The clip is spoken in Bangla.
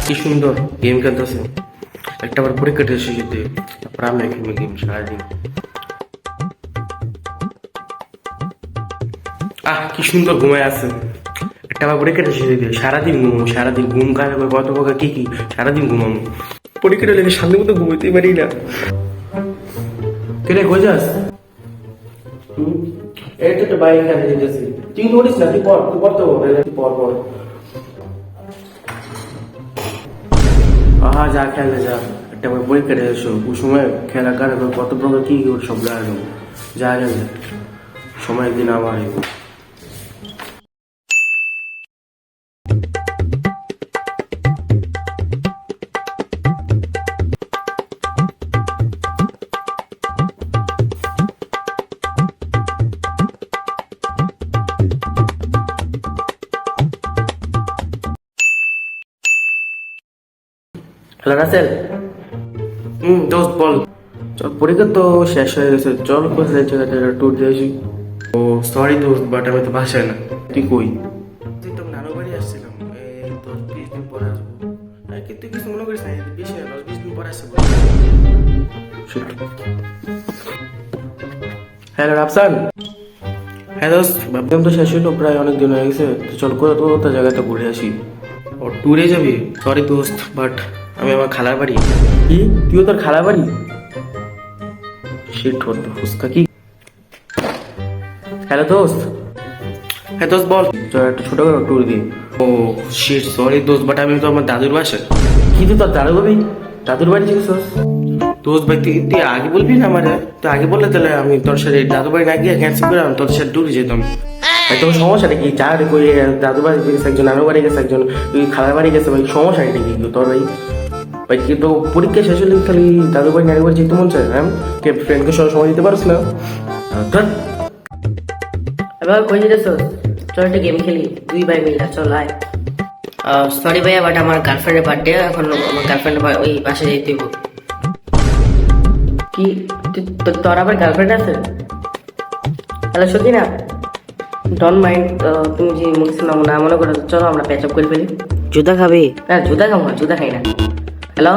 কি সুন্দর গেম খেলতেছে। একটা আবার পরীক্ষা শেষ হয়ে যেতে, তারপর আমি খেলবো গেম সারাদিন। কি সুন্দর ঘুমায় আছে। একটা আবার পরীক্ষাটা শেষ হয়ে যেতে, সারাদিন ঘুমাবো, সারাদিন ঘুম কালে কত প্রকার কি কি, সারাদিন ঘুমাবো। পরীক্ষাটা লেগে শান্তি মতো ঘুমাইতেই পারি না। কেটে কই যাস? এই তো একটা বাইরে খেলে যেতেছি। তুই নোটিস না, তুই পর, তুই পড়তে পর পর। যা খেলে যা, একটা করে পরীক্ষা দিয়ে এসো। ওই সময় খেলা কারে কত প্রকার কি কি সব জানো, যা গেলে সময় একদিন আমার হ্যালো রাসেল। দোস্ত বল। চল, পরীক্ষা তো শেষ হয়ে গেছে, চল কোথায় ট্যুর দিয়ে আসি। ও সরি দোস্ত, বাট আমি তো বাসায় না। তুই কই? তুই তো নানু বাড়ি আসছিলাম, 10-20 দিন পরে আসবো। কিন্তু কিছু মনে করিস না, বেশি না, 10-20 দিন পরে আসবো। হ্যালো রাফসান। হ্যাঁ দোস্ত, ভাবলাম তো শেষ হইলো, প্রায় অনেক দিন হয়ে গেছে, তো চল কোথাও জায়গাটা ঘুরে আসি। ও ট্যুরে যাবি? সরি দোস্ত, বাট আমি আমার খালার বাড়ি। কি, তুইও তোর খালার বাড়ি? শিট, হতো ফুসকা কি। হ্যালো দোস্ত। হ্যাঁ দোস্ত বল, চল একটা ছোট করে ট্যুর দিই। ও শিট, সরি দোস্ত, বাট আমি তো আমার দাদুর বাসায়। কি তুই তোর দাদু ভাবি দাদুর বাড়ি গেছিস? দোস্ত ভাই, তুই আগে বলবি না আমার, তুই আগে বললে তাহলে আমি তোর সাথে দাদু বাড়ি না গিয়ে ক্যান্সেল করে আমি তোর সাথে ট্যুরে যেতাম। তোর সমস্যাটা কি? যা রে কই, দাদু বাড়ি গেছে একজন, নানু বাড়ি গেছে একজন, তুই খালার বাড়ি গেছে, ভাই সমস্যা এটা কি তোর ভাই? ভাই কি তো পরীক্ষা শেষ হলে খালি দাদু বাড়ি নানু বাড়ি যেতে মন চায়? হ্যাঁ, কে ফ্রেন্ডকে সব সময় দিতে পারিস না? এবার কই যেতেছ? চল একটা গেম খেলি, দুই ভাই মিলে, চল আয়। সরি ভাইয়া, বাট আমার গার্লফ্রেন্ডের বার্থডে, এখন আমার গার্লফ্রেন্ডের ওই বাসায় যেতে হইব। কি, তোর আবার গার্লফ্রেন্ড আছে? হ্যালো সত্যি না, ডোন্ট মাইন্ড, তুমি যে না মনে করো, চলো আমরা প্যাচ আপ করে ফেলি। জুতা খাবি? না জুতা খাবো না, জুতা খাই না। হ্যালো